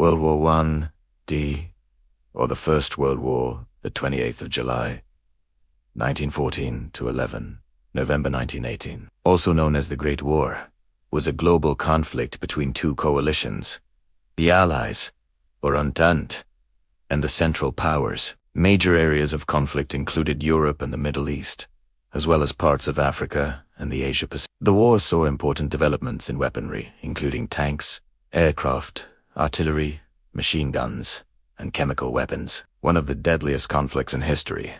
World War I, D, or the First World War, the 28th of July, 1914 to 11, November 1918, also known as the Great War, was a global conflict between two coalitions, the Allies, or Entente, and the Central Powers. Major areas of conflict included Europe and the Middle East, as well as parts of Africa and the Asia-Pacific. The war saw important developments in weaponry, including tanks, aircraft, artillery, machine guns, and chemical weapons. One of the deadliest conflicts in history.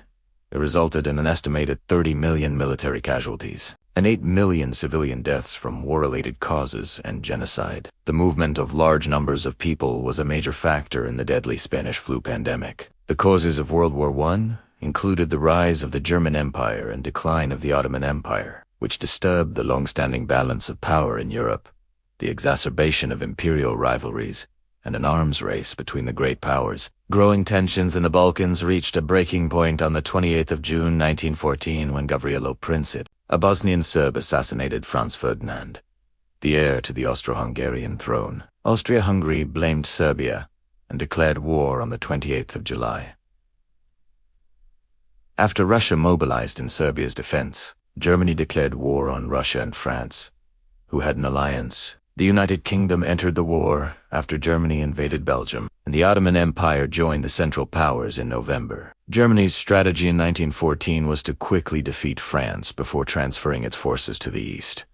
It resulted in an estimated 30 million military casualties and 8 million civilian deaths from war-related causes and genocide. The movement of large numbers of people was a major factor in the deadly Spanish flu pandemic. The causes of World War I included the rise of the German Empire and decline of the Ottoman Empire, which disturbed the long-standing balance of power in Europe, the exacerbation of imperial rivalries, and an arms race between the great powers. Growing tensions in the Balkans reached a breaking point on the 28th of June 1914 when Gavrilo Princip, a Bosnian Serb, assassinated Franz Ferdinand, the heir to the Austro-Hungarian throne. Austria-Hungary blamed Serbia and declared war on the 28th of July. After Russia mobilized in Serbia's defense, Germany declared war on Russia and France, who had an alliance. The United Kingdom entered the war after Germany invaded Belgium, and the Ottoman Empire joined the Central Powers in November. Germany's strategy in 1914 was to quickly defeat France before transferring its forces to the east.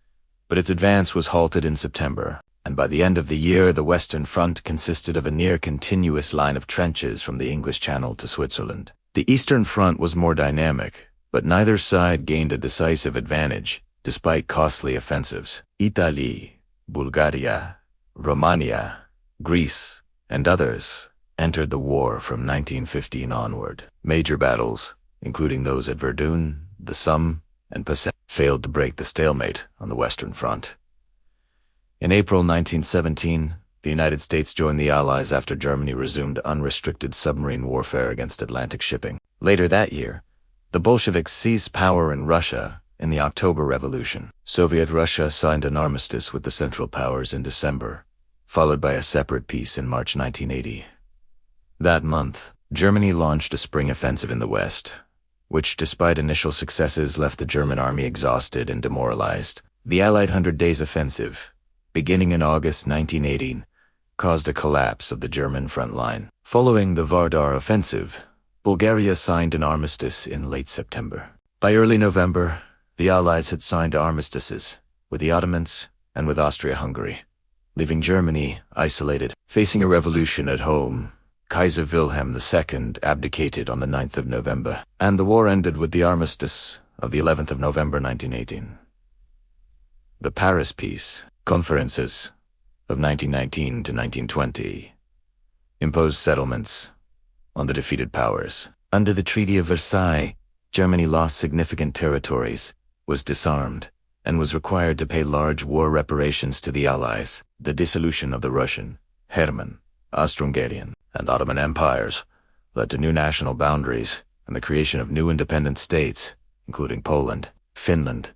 But its advance was halted in September, and by the end of the year the Western Front consisted of a near-continuous line of trenches from the English Channel to Switzerland. The Eastern Front was more dynamic, but neither side gained a decisive advantage, despite costly offensives. Italy, Bulgaria, Romania, Greece, and others entered the war from 1915 onward. Major battles, including those at Verdun, the Somme, and Passau, failed to break the stalemate on the Western Front. In April 1917, the United States joined the Allies after Germany resumed unrestricted submarine warfare against Atlantic shipping. Later that year, the Bolsheviks seized power in Russia in the October Revolution. Soviet Russia signed an armistice with the Central Powers in December, followed by a separate peace in March 1980. That month, Germany launched a spring offensive in the West, which, despite initial successes, left the German army exhausted and demoralized. The Allied 100 Days Offensive, beginning in August 1918, caused a collapse of the German front line. Following the Vardar Offensive, Bulgaria signed an armistice in late September. By early November, the Allies had signed armistices with the Ottomans and with Austria-Hungary, leaving Germany isolated. Facing a revolution at home, Kaiser Wilhelm II abdicated on the 9th of November, and the war ended with the armistice of the 11th of November 1918. The Paris Peace Conferences of 1919 to 1920 imposed settlements on the defeated powers. Under the Treaty of Versailles, Germany lost significant territories, was disarmed, and was required to pay large war reparations to the Allies. The dissolution of the Russian, German, Austro-Hungarian, and Ottoman empires led to new national boundaries and the creation of new independent states, including Poland, Finland,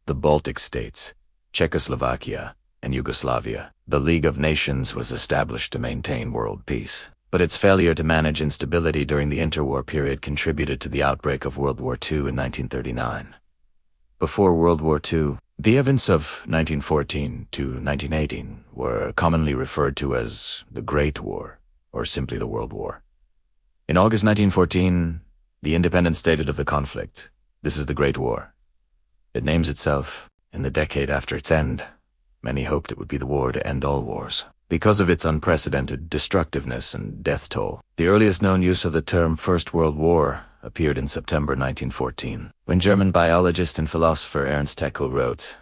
the Baltic states, Czechoslovakia, and Yugoslavia. The League of Nations was established to maintain world peace, but its failure to manage instability during the interwar period contributed to the outbreak of World War II in 1939. Before World War II, the events of 1914 to 1918 were commonly referred to as the Great War, or simply the World War. In August 1914, the Independence stated of the conflict, "This is the Great War." It names itself in the decade after its end. Many hoped it would be the war to end all wars, because of its unprecedented destructiveness and death toll. The earliest known use of the term First World War appeared in September 1914, when German biologist and philosopher Ernst Haeckel wrote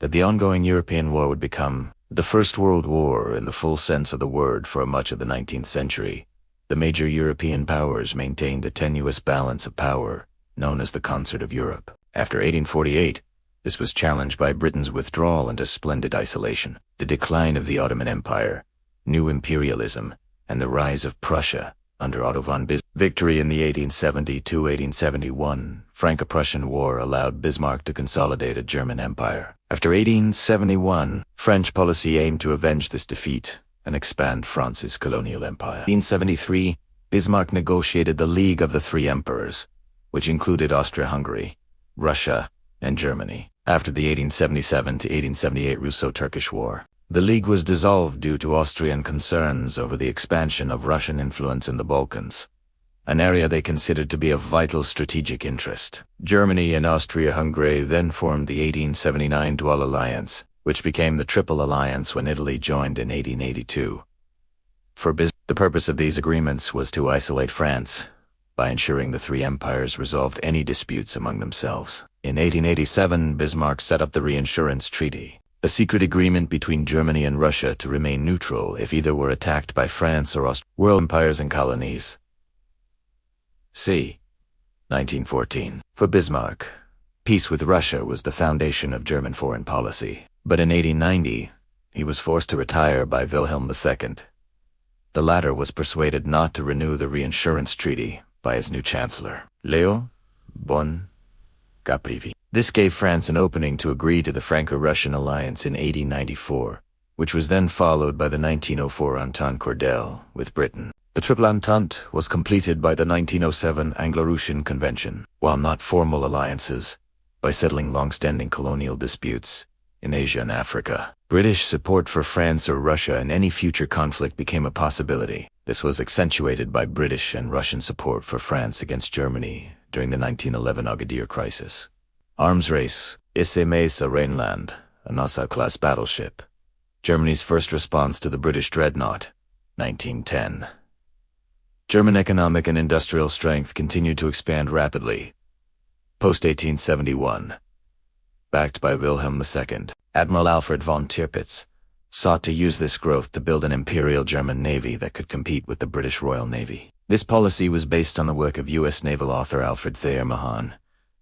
that the ongoing European war would become the First World War in the full sense of the word. For much of the 19th century, the major European powers maintained a tenuous balance of power, known as the Concert of Europe. After 1848, this was challenged by Britain's withdrawal into splendid isolation, the decline of the Ottoman Empire, new imperialism, and the rise of Prussia under Otto von Bismarck. Victory in the 1870–1871 Franco-Prussian War allowed Bismarck to consolidate a German empire. After 1871, French policy aimed to avenge this defeat and expand France's colonial empire. In 1873, Bismarck negotiated the League of the Three Emperors, which included Austria-Hungary, Russia, and Germany. After the 1877 to 1878 Russo-Turkish War, the League was dissolved due to Austrian concerns over the expansion of Russian influence in the Balkans, an area they considered to be of vital strategic interest. Germany and Austria-Hungary then formed the 1879 Dual Alliance, which became the Triple Alliance when Italy joined in 1882. For Bismarck, the purpose of these agreements was to isolate France by ensuring the three empires resolved any disputes among themselves. In 1887, Bismarck set up the Reinsurance Treaty, a secret agreement between Germany and Russia to remain neutral if either were attacked by France or Austria. World empires and colonies. C. 1914. For Bismarck, peace with Russia was the foundation of German foreign policy. But in 1890, he was forced to retire by Wilhelm II. The latter was persuaded not to renew the Reinsurance Treaty by his new chancellor, Leo Bon Caprivi. This gave France an opening to agree to the Franco-Russian alliance in 1894, which was then followed by the 1904 Entente Cordiale with Britain. The Triple Entente was completed by the 1907 Anglo-Russian Convention, while not formal alliances, by settling long-standing colonial disputes in Asia and Africa. British support for France or Russia in any future conflict became a possibility. This was accentuated by British and Russian support for France against Germany during the 1911 Agadir crisis. Arms race. SMS Rhineland, a Nassau-class battleship. Germany's first response to the British dreadnought, 1910. German economic and industrial strength continued to expand rapidly. Post-1871. Backed by Wilhelm II, Admiral Alfred von Tirpitz sought to use this growth to build an imperial German navy that could compete with the British Royal Navy. This policy was based on the work of U.S. naval author Alfred Thayer Mahan,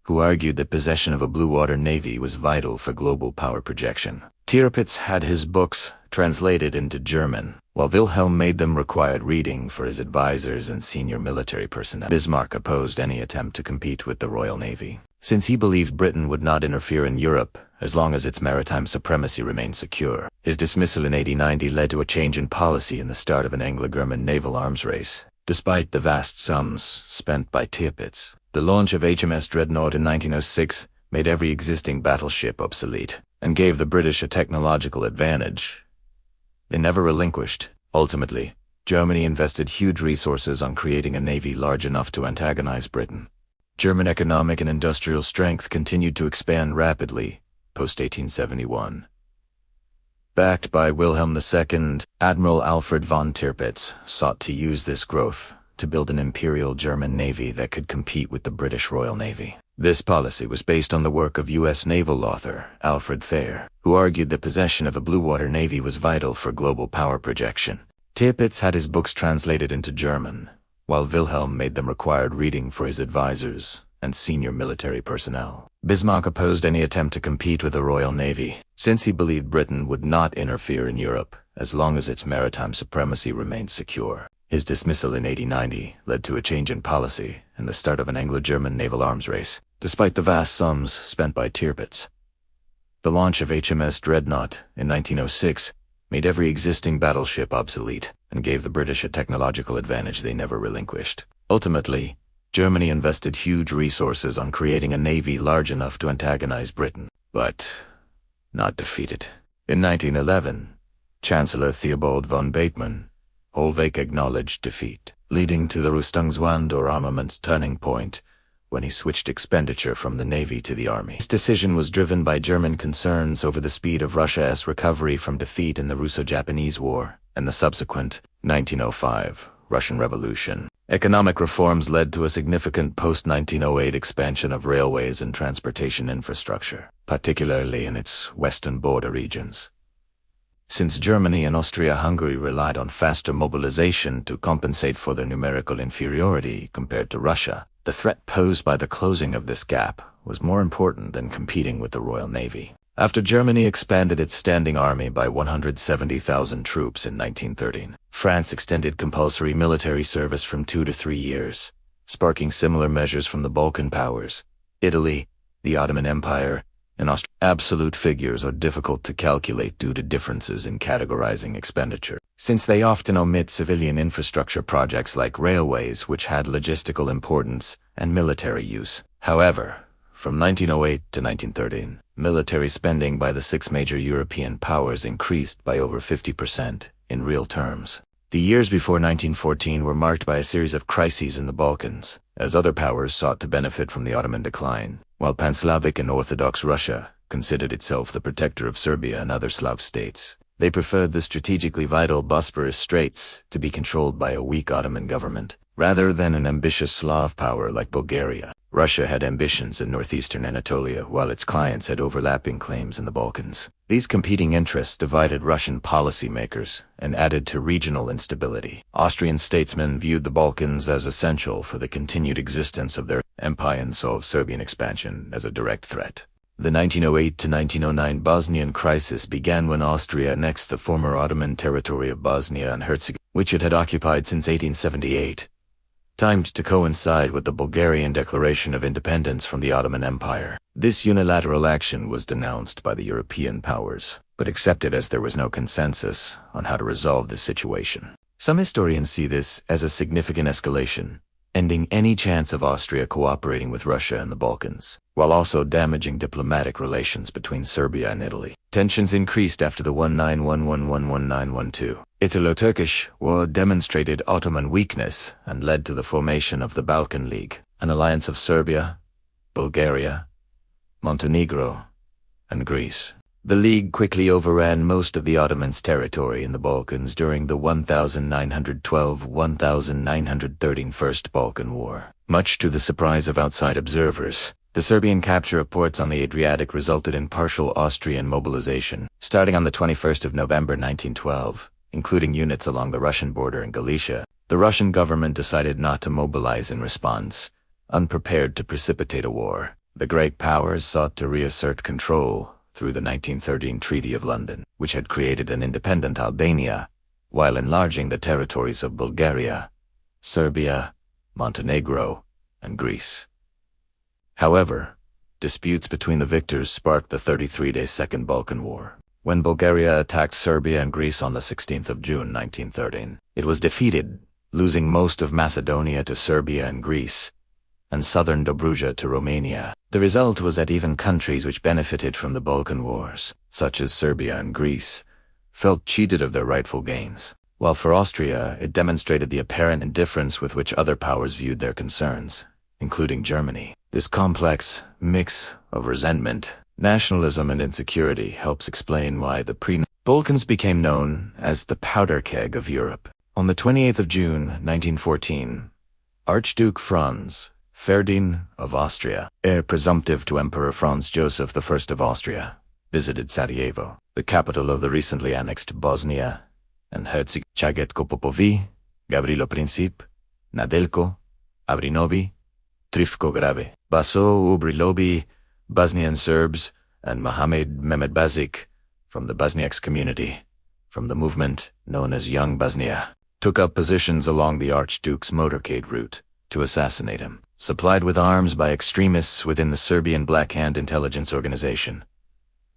who argued that possession of a blue water navy was vital for global power projection. Tirpitz had his books translated into German, while Wilhelm made them required reading for his advisors and senior military personnel. Bismarck opposed any attempt to compete with the Royal Navy, since he believed Britain would not interfere in Europe as long as its maritime supremacy remained secure. His dismissal in 1890 led to a change in policy and the start of an Anglo-German naval arms race. Despite the vast sums spent by Tirpitz, the launch of HMS Dreadnought in 1906 made every existing battleship obsolete and gave the British a technological advantage they never relinquished. Ultimately, Germany invested huge resources on creating a navy large enough to antagonize Britain. German economic and industrial strength continued to expand rapidly post-1871. Backed by Wilhelm II, Admiral Alfred von Tirpitz sought to use this growth to build an imperial German navy that could compete with the British Royal Navy. This policy was based on the work of U.S. naval author Alfred Thayer, who argued that possession of a blue water navy was vital for global power projection. Tirpitz had his books translated into German, while Wilhelm made them required reading for his advisors and senior military personnel. Bismarck opposed any attempt to compete with the Royal Navy, since he believed Britain would not interfere in Europe as long as its maritime supremacy remained secure. His dismissal in 1890 led to a change in policy and the start of an Anglo-German naval arms race, despite the vast sums spent by Tirpitz. The launch of HMS Dreadnought in 1906 made every existing battleship obsolete and gave the British a technological advantage they never relinquished. Ultimately, Germany invested huge resources on creating a navy large enough to antagonize Britain, but not defeat it. In 1911, Chancellor Theobald von Bethmann Hollweg acknowledged defeat, leading to the Rüstungswende or armaments turning point when he switched expenditure from the Navy to the Army. This decision was driven by German concerns over the speed of Russia's recovery from defeat in the Russo-Japanese War and the subsequent 1905 Russian Revolution. Economic reforms led to a significant post-1908 expansion of railways and transportation infrastructure, particularly in its western border regions. Since Germany and Austria-Hungary relied on faster mobilization to compensate for their numerical inferiority compared to Russia, the threat posed by the closing of this gap was more important than competing with the Royal Navy. After Germany expanded its standing army by 170,000 troops in 1913, France extended compulsory military service from 2 to 3 years, sparking similar measures from the Balkan powers, Italy, the Ottoman Empire, In Austria, absolute figures are difficult to calculate due to differences in categorizing expenditure, since they often omit civilian infrastructure projects like railways, which had logistical importance, and military use. However, from 1908 to 1913, military spending by the six major European powers increased by over 50% in real terms. The years before 1914 were marked by a series of crises in the Balkans, as other powers sought to benefit from the Ottoman decline, while Pan-Slavic and Orthodox Russia considered itself the protector of Serbia and other Slav states. They preferred the strategically vital Bosporus Straits to be controlled by a weak Ottoman government, rather than an ambitious Slav power like Bulgaria. Russia had ambitions in northeastern Anatolia, while its clients had overlapping claims in the Balkans. These competing interests divided Russian policymakers and added to regional instability. Austrian statesmen viewed the Balkans as essential for the continued existence of their empire and saw Serbian expansion as a direct threat. The 1908 to 1909 Bosnian crisis began when Austria annexed the former Ottoman territory of Bosnia and Herzegovina, which it had occupied since 1878. Timed to coincide with the Bulgarian declaration of independence from the Ottoman Empire. This unilateral action was denounced by the European powers, but accepted as there was no consensus on how to resolve the situation. Some historians see this as a significant escalation, ending any chance of Austria cooperating with Russia in the Balkans, while also damaging diplomatic relations between Serbia and Italy. Tensions increased after the 1911-1912 Italo-Turkish War demonstrated Ottoman weakness and led to the formation of the Balkan League, an alliance of Serbia, Bulgaria, Montenegro, and Greece. The League quickly overran most of the Ottomans' territory in the Balkans during the 1912-1913 First Balkan War. Much to the surprise of outside observers, the Serbian capture of ports on the Adriatic resulted in partial Austrian mobilization, starting on the 21st of November 1912, including units along the Russian border in Galicia. The Russian government decided not to mobilize in response, unprepared to precipitate a war. The great powers sought to reassert control through the 1913 Treaty of London, which had created an independent Albania, while enlarging the territories of Bulgaria, Serbia, Montenegro, and Greece. However, disputes between the victors sparked the 33-day Second Balkan War. When Bulgaria attacked Serbia and Greece on the 16th of June 1913, it was defeated, losing most of Macedonia to Serbia and Greece, and southern Dobruja to Romania. The result was that even countries which benefited from the Balkan Wars, such as Serbia and Greece, felt cheated of their rightful gains, while for Austria it demonstrated the apparent indifference with which other powers viewed their concerns, including Germany. This complex mix of resentment, nationalism, and insecurity helps explain why the Balkans became known as the powder keg of Europe. On the 28th of June 1914, Archduke Franz Ferdinand of Austria, heir presumptive to Emperor Franz Joseph I of Austria, visited Sarajevo, the capital of the recently annexed Bosnia and Herzegovina. Chagetko Popovi, Gavrilo Princip, Nadelko, Abrinobi, Trifko Grave, Baso Ubrilobi, Bosnian Serbs, and Mohamed Mehmed Bazik, from the Bosniaks community, from the movement known as Young Bosnia, took up positions along the Archduke's motorcade route to assassinate him. Supplied with arms by extremists within the Serbian Black Hand intelligence organization,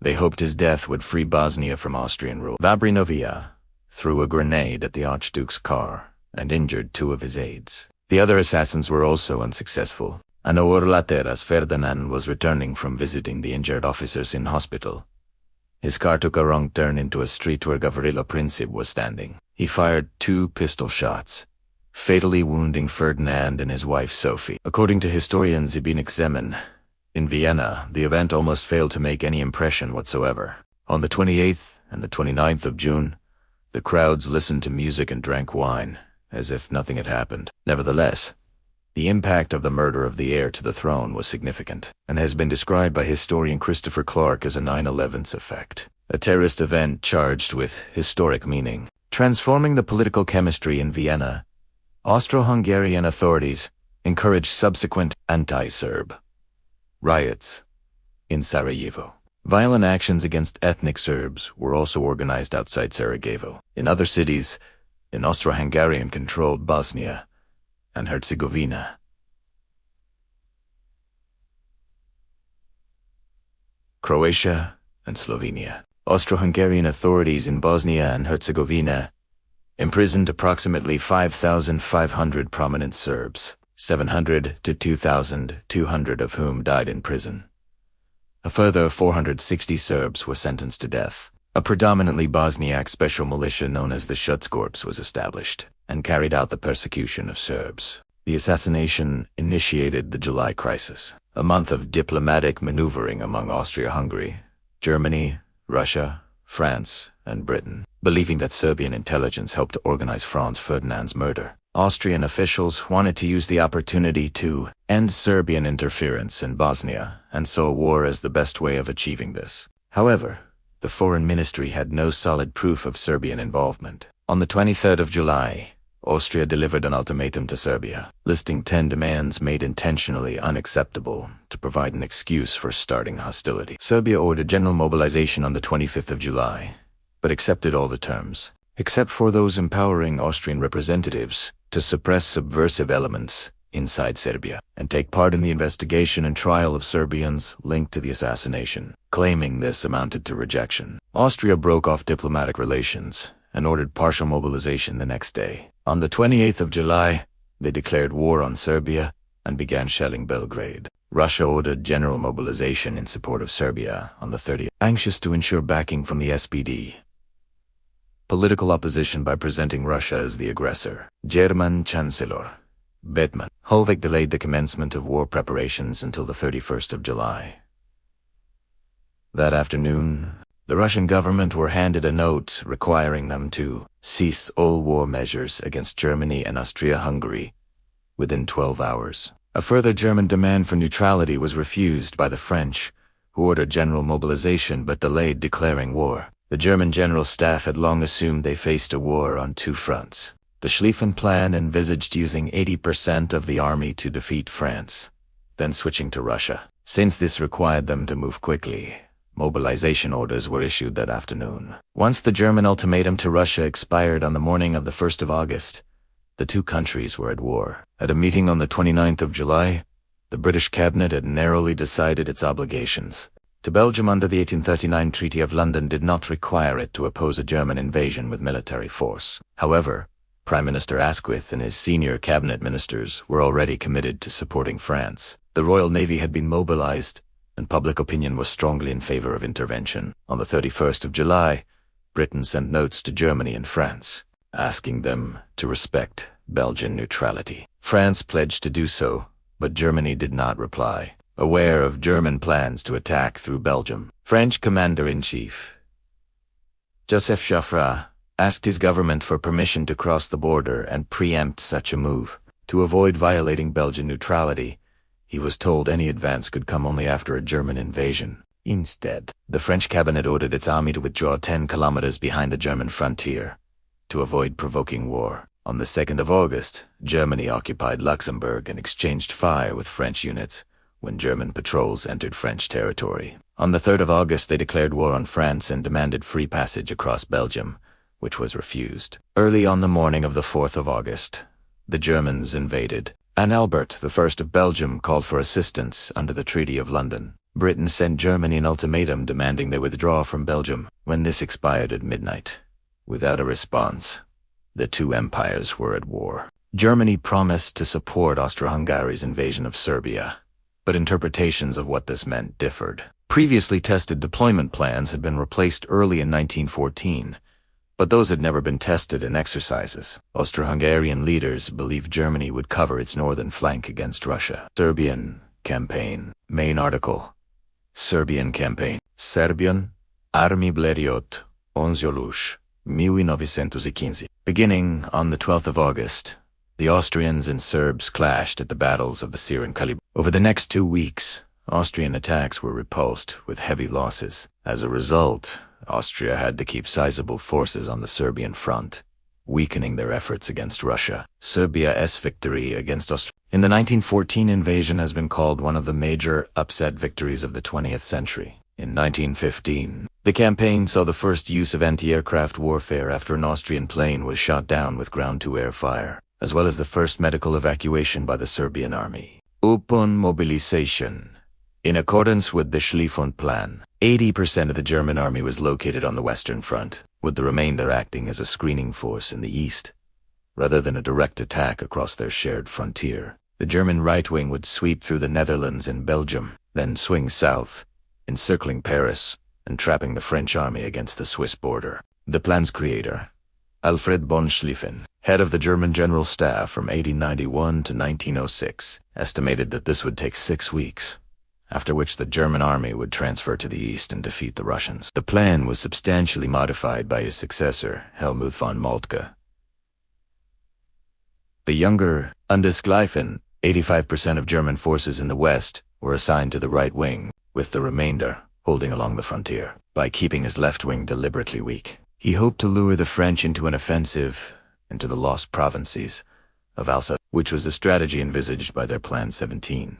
they hoped his death would free Bosnia from Austrian rule. Vabrinovia threw a grenade at the Archduke's car and injured 2 of his aides. The other assassins were also unsuccessful. An hour later, as Ferdinand was returning from visiting the injured officers in hospital, his car took a wrong turn into a street where Gavrilo Princip was standing. He fired 2 pistol shots, fatally wounding Ferdinand and his wife Sophie. According to historian Zbigniew Zeman, in Vienna, the event almost failed to make any impression whatsoever. On the 28th and the 29th of June, the crowds listened to music and drank wine, as if nothing had happened. Nevertheless, the impact of the murder of the heir to the throne was significant, and has been described by historian Christopher Clark as a 9/11's effect, a terrorist event charged with historic meaning. Transforming the political chemistry in Vienna, Austro-Hungarian authorities encouraged subsequent anti-Serb riots in Sarajevo. Violent actions against ethnic Serbs were also organized outside Sarajevo. In other cities, in Austro-Hungarian-controlled Bosnia and Herzegovina, Croatia, and Slovenia. Austro-Hungarian authorities in Bosnia and Herzegovina imprisoned approximately 5,500 prominent Serbs, 700 to 2,200 of whom died in prison. A further 460 Serbs were sentenced to death. A predominantly Bosniak special militia known as the Schutzkorps was established and carried out the persecution of Serbs. The assassination initiated the July crisis, a month of diplomatic maneuvering among Austria-Hungary, Germany, Russia, France, and Britain, believing that Serbian intelligence helped to organize Franz Ferdinand's murder. Austrian officials wanted to use the opportunity to end Serbian interference in Bosnia and saw war as the best way of achieving this. However, the Foreign Ministry had no solid proof of Serbian involvement. On the 23rd of July, Austria delivered an ultimatum to Serbia, listing 10 demands made intentionally unacceptable to provide an excuse for starting hostility. Serbia ordered general mobilization on the 25th of July, but accepted all the terms, except for those empowering Austrian representatives to suppress subversive elements inside Serbia and take part in the investigation and trial of Serbians linked to the assassination, claiming this amounted to rejection. Austria broke off diplomatic relations and ordered partial mobilization the next day. On the 28th of July, they declared war on Serbia and began shelling Belgrade. Russia ordered general mobilization in support of Serbia on the 30th, anxious to ensure backing from the SPD. Political opposition by presenting Russia as the aggressor. German Chancellor Bethmann Hollweg delayed the commencement of war preparations until the 31st of July. That afternoon, the Russian government were handed a note requiring them to cease all war measures against Germany and Austria-Hungary within 12 hours. A further German demand for neutrality was refused by the French, who ordered general mobilization but delayed declaring war. The German General Staff had long assumed they faced a war on two fronts. The Schlieffen Plan envisaged using 80% of the army to defeat France, then switching to Russia. Since this required them to move quickly, mobilization orders were issued that afternoon. Once the German ultimatum to Russia expired on the morning of the 1st of August, the two countries were at war. At a meeting on the 29th of July, the British cabinet had narrowly decided its obligations to Belgium under the 1839 Treaty of London did not require it to oppose a German invasion with military force. However, Prime Minister Asquith and his senior cabinet ministers were already committed to supporting France. The Royal Navy had been mobilized, and public opinion was strongly in favor of intervention. On the 31st of July, Britain sent notes to Germany and France, asking them to respect Belgian neutrality. France pledged to do so, but Germany did not reply. Aware of German plans to attack through Belgium, French Commander-in-Chief Joseph Joffre asked his government for permission to cross the border and preempt such a move. To avoid violating Belgian neutrality, he was told any advance could come only after a German invasion. Instead, the French cabinet ordered its army to withdraw 10 kilometers behind the German frontier to avoid provoking war. On the 2nd of August, Germany occupied Luxembourg and exchanged fire with French units when German patrols entered French territory. On the 3rd of August, they declared war on France and demanded free passage across Belgium, which was refused. Early on the morning of the 4th of August, the Germans invaded, and Albert I of Belgium called for assistance under the Treaty of London. Britain sent Germany an ultimatum demanding they withdraw from Belgium. When this expired at midnight, without a response, the two empires were at war. Germany promised to support Austro-Hungary's invasion of Serbia, but interpretations of what this meant differed. Previously tested deployment plans had been replaced early in 1914, but those had never been tested in exercises. Austro-Hungarian leaders believed Germany would cover its northern flank against Russia. Serbian campaign. Main article. Serbian campaign. Serbian Army Bleriot Onziolush 1915. Beginning on the 12th of August, the Austrians and Serbs clashed at the battles of the Sir and Kalib. Over the next 2 weeks, Austrian attacks were repulsed with heavy losses. As a result, Austria had to keep sizable forces on the Serbian front, weakening their efforts against Russia. Serbia's victory against Austria in the 1914 invasion has been called one of the major upset victories of the 20th century. In 1915, the campaign saw the first use of anti-aircraft warfare after an Austrian plane was shot down with ground-to-air fire, as well as the first medical evacuation by the Serbian army. Upon mobilization, in accordance with the Schlieffen Plan, 80% of the German army was located on the Western Front, with the remainder acting as a screening force in the east, rather than a direct attack across their shared frontier. The German right wing would sweep through the Netherlands and Belgium, then swing south, encircling Paris and trapping the French army against the Swiss border. The plan's creator, Alfred von Schlieffen, head of the German General Staff from 1891 to 1906, estimated that this would take 6 weeks, after which the German army would transfer to the east and defeat the Russians. The plan was substantially modified by his successor, Helmuth von Moltke. The younger, under Schlieffen, 85% of German forces in the west were assigned to the right wing, with the remainder holding along the frontier. By keeping his left wing deliberately weak, he hoped to lure the French into an offensive into the lost provinces of Alsace, which was the strategy envisaged by their Plan 17.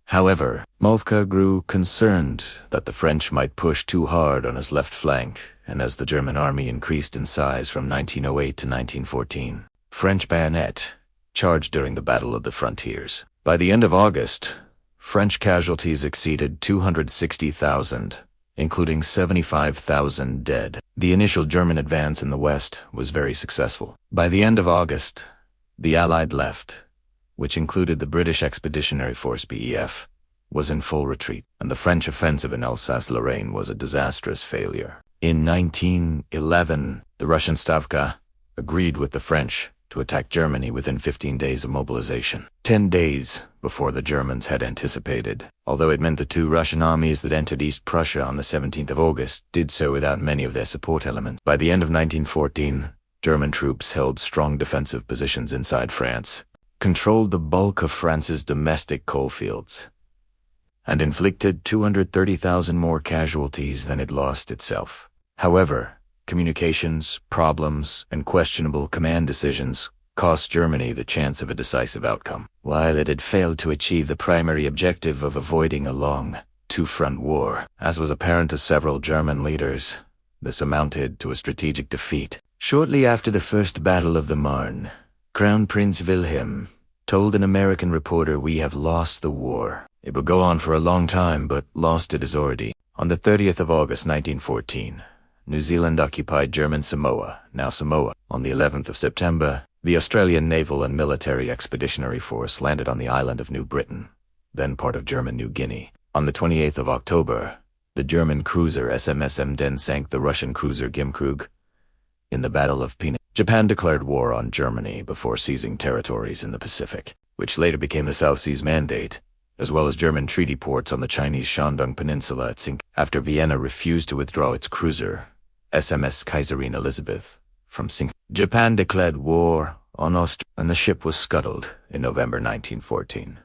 However, Moltke grew concerned that the French might push too hard on his left flank, and as the German army increased in size from 1908 to 1914, French bayonet charged during the Battle of the Frontiers. By the end of August, French casualties exceeded 260,000, including 75,000 dead. The initial German advance in the west was very successful. By the end of August, the Allied left, which included the British Expeditionary Force BEF, was in full retreat, and the French offensive in Alsace-Lorraine was a disastrous failure. In 1911, the Russian Stavka agreed with the French to attack Germany within 15 days of mobilization, 10 days before the Germans had anticipated, although it meant the two Russian armies that entered East Prussia on the 17th of August did so without many of their support elements. By the end of 1914, German troops held strong defensive positions inside France, controlled the bulk of France's domestic coalfields, and inflicted 230,000 more casualties than it lost itself. However, communications, problems, and questionable command decisions cost Germany the chance of a decisive outcome. While it had failed to achieve the primary objective of avoiding a long, two-front war, as was apparent to several German leaders, this amounted to a strategic defeat. Shortly after the First Battle of the Marne, Crown Prince Wilhelm told an American reporter, "We have lost the war. It will go on for a long time, but lost it is already." On the 30th of August 1914, New Zealand occupied German Samoa, now Samoa. On the 11th of September, the Australian Naval and Military Expeditionary Force landed on the island of New Britain, then part of German New Guinea. On the 28th of October, the German cruiser SMS Emden sank the Russian cruiser Gimkrug in the Battle of Pina. Japan declared war on Germany before seizing territories in the Pacific, which later became the South Seas Mandate, as well as German treaty ports on the Chinese Shandong Peninsula at Sink, after Vienna refused to withdraw its cruiser, SMS Kaiserin Elizabeth, from Sink. Japan declared war on Austria, and the ship was scuttled in November 1914.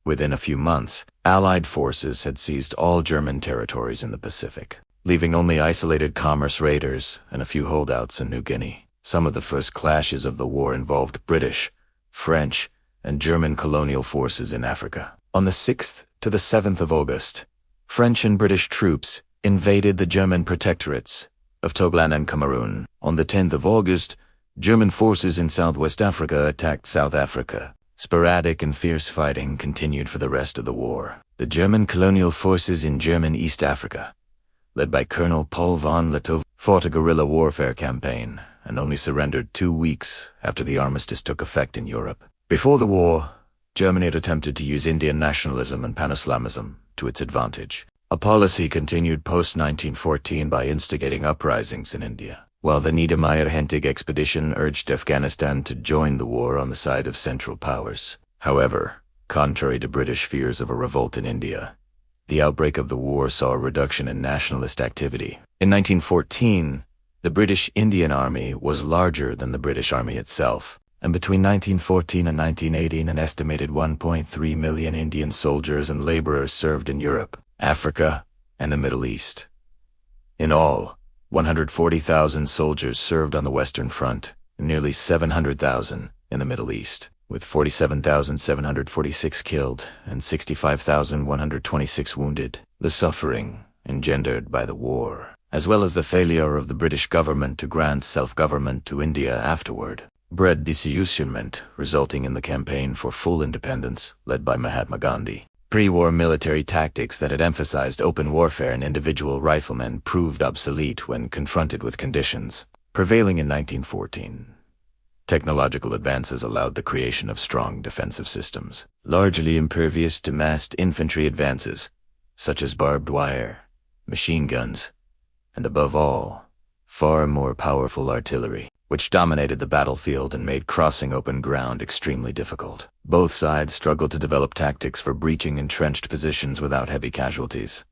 Within a few months, Allied forces had seized all German territories in the Pacific, leaving only isolated commerce raiders and a few holdouts in New Guinea. Some of the first clashes of the war involved British, French, and German colonial forces in Africa. On the 6th to the 7th of August, French and British troops invaded the German protectorates of Togoland and Cameroon. On the 10th of August, German forces in Southwest Africa attacked South Africa. Sporadic and fierce fighting continued for the rest of the war. The German colonial forces in German East Africa, led by Colonel Paul von Lettow, fought a guerrilla warfare campaign and only surrendered 2 weeks after the armistice took effect in Europe. Before the war, Germany had attempted to use Indian nationalism and Pan-Islamism to its advantage, a policy continued post-1914 by instigating uprisings in India, while the Niedermeyer-Hentig expedition urged Afghanistan to join the war on the side of Central Powers. However, contrary to British fears of a revolt in India, the outbreak of the war saw a reduction in nationalist activity. In 1914, the British Indian Army was larger than the British Army itself, and between 1914 and 1918 an estimated 1.3 million Indian soldiers and laborers served in Europe, Africa, and the Middle East. In all, 140,000 soldiers served on the Western Front, and nearly 700,000 in the Middle East, with 47,746 killed and 65,126 wounded. The suffering engendered by the war, as well as the failure of the British government to grant self-government to India afterward, bred disillusionment, resulting in the campaign for full independence led by Mahatma Gandhi. Pre-war military tactics that had emphasized open warfare and individual riflemen proved obsolete when confronted with conditions prevailing in 1914. Technological advances allowed the creation of strong defensive systems, largely impervious to massed infantry advances, such as barbed wire, machine guns, and above all, far more powerful artillery, which dominated the battlefield and made crossing open ground extremely difficult. Both sides struggled to develop tactics for breaching entrenched positions without heavy casualties.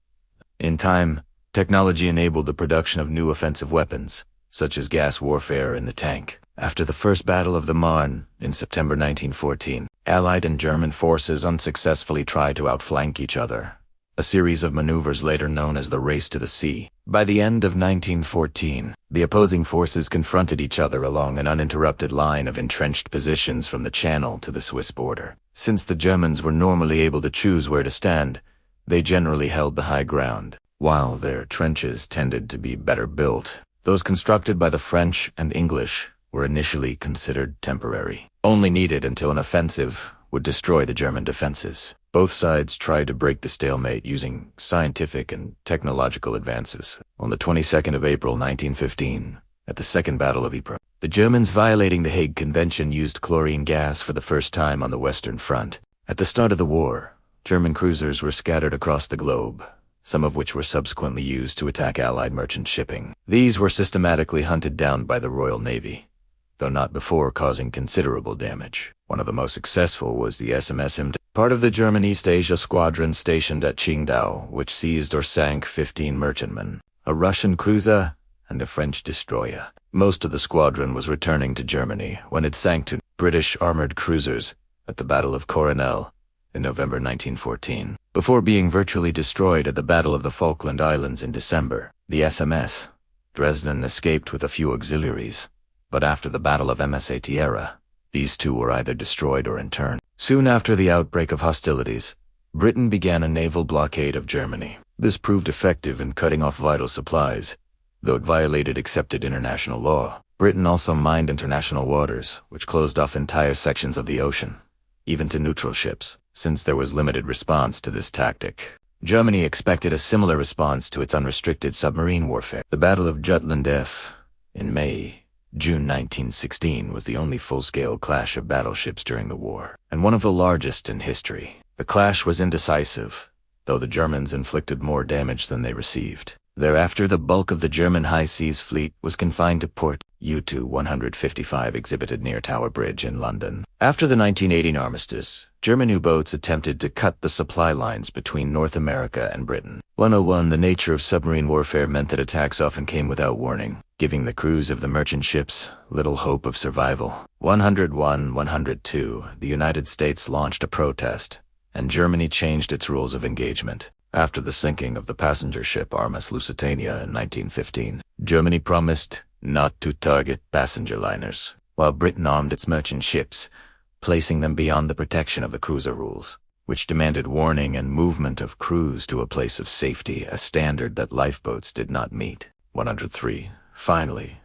In time, technology enabled the production of new offensive weapons, such as gas warfare and the tank. After the First Battle of the Marne in September 1914, Allied and German forces unsuccessfully tried to outflank each other, a series of maneuvers later known as the Race to the Sea. By the end of 1914, the opposing forces confronted each other along an uninterrupted line of entrenched positions from the Channel to the Swiss border. Since the Germans were normally able to choose where to stand, they generally held the high ground, while their trenches tended to be better built. Those constructed by the French and English were initially considered temporary, only needed until an offensive would destroy the German defenses. Both sides tried to break the stalemate using scientific and technological advances. On the 22nd of April 1915, at the Second Battle of Ypres, the Germans, violating the Hague Convention, used chlorine gas for the first time on the Western Front. At the start of the war, German cruisers were scattered across the globe, some of which were subsequently used to attack Allied merchant shipping. These were systematically hunted down by the Royal Navy, though not before causing considerable damage. One of the most successful was the SMS Untold, part of the German East Asia Squadron stationed at Qingdao, which seized or sank 15 merchantmen, a Russian cruiser, and a French destroyer. Most of the squadron was returning to Germany when it sank two British armored cruisers at the Battle of Coronel in November 1914. Before being virtually destroyed at the Battle of the Falkland Islands in December, the SMS Dresden escaped with a few auxiliaries, but after the Battle of MSA Tierra, these two were either destroyed or interned. Soon after the outbreak of hostilities, Britain began a naval blockade of Germany. This proved effective in cutting off vital supplies, though it violated accepted international law. Britain also mined international waters, which closed off entire sections of the ocean, even to neutral ships. Since there was limited response to this tactic, Germany expected a similar response to its unrestricted submarine warfare. The Battle of Jutland F in June 1916 was the only full-scale clash of battleships during the war, and one of the largest in history. The clash was indecisive, though the Germans inflicted more damage than they received. Thereafter, the bulk of the German high seas fleet was confined to port. U-2-155 exhibited near Tower Bridge in London. After the 1918 armistice, German U-boats attempted to cut the supply lines between North America and Britain. 101. The nature of submarine warfare meant that attacks often came without warning, giving the crews of the merchant ships little hope of survival. 101-102. The United States launched a protest, and Germany changed its rules of engagement. After the sinking of the passenger ship RMS Lusitania in 1915, Germany promised not to target passenger liners, while Britain armed its merchant ships, placing them beyond the protection of the cruiser rules, which demanded warning and movement of crews to a place of safety, a standard that lifeboats did not meet. 103. Finally,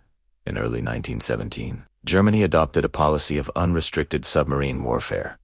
in early 1917, Germany adopted a policy of unrestricted submarine warfare,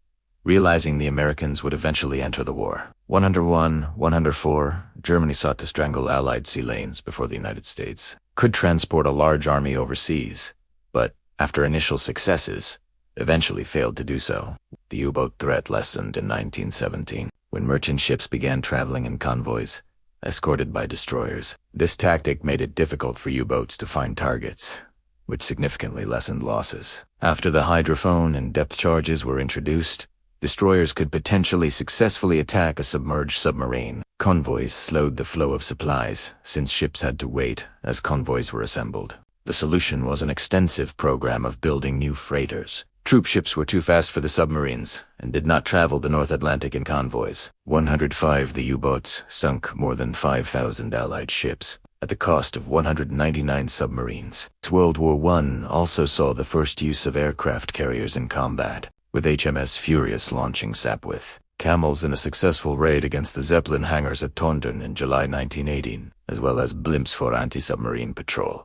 realizing the Americans would eventually enter the war. 101-104, Germany sought to strangle Allied sea lanes before the United States could transport a large army overseas, but, after initial successes, eventually failed to do so. The U-boat threat lessened in 1917, when merchant ships began traveling in convoys, escorted by destroyers. This tactic made it difficult for U-boats to find targets, which significantly lessened losses. After the hydrophone and depth charges were introduced, destroyers could potentially successfully attack a submerged submarine. Convoys slowed the flow of supplies, since ships had to wait as convoys were assembled. The solution was an extensive program of building new freighters. Troop ships were too fast for the submarines and did not travel the North Atlantic in convoys. 105. The U-boats sunk more than 5,000 Allied ships at the cost of 199 submarines. World War I also saw the first use of aircraft carriers in combat, with HMS Furious launching Sapwith Camels in a successful raid against the Zeppelin hangars at Tondern in July 1918, as well as blimps for anti-submarine patrol.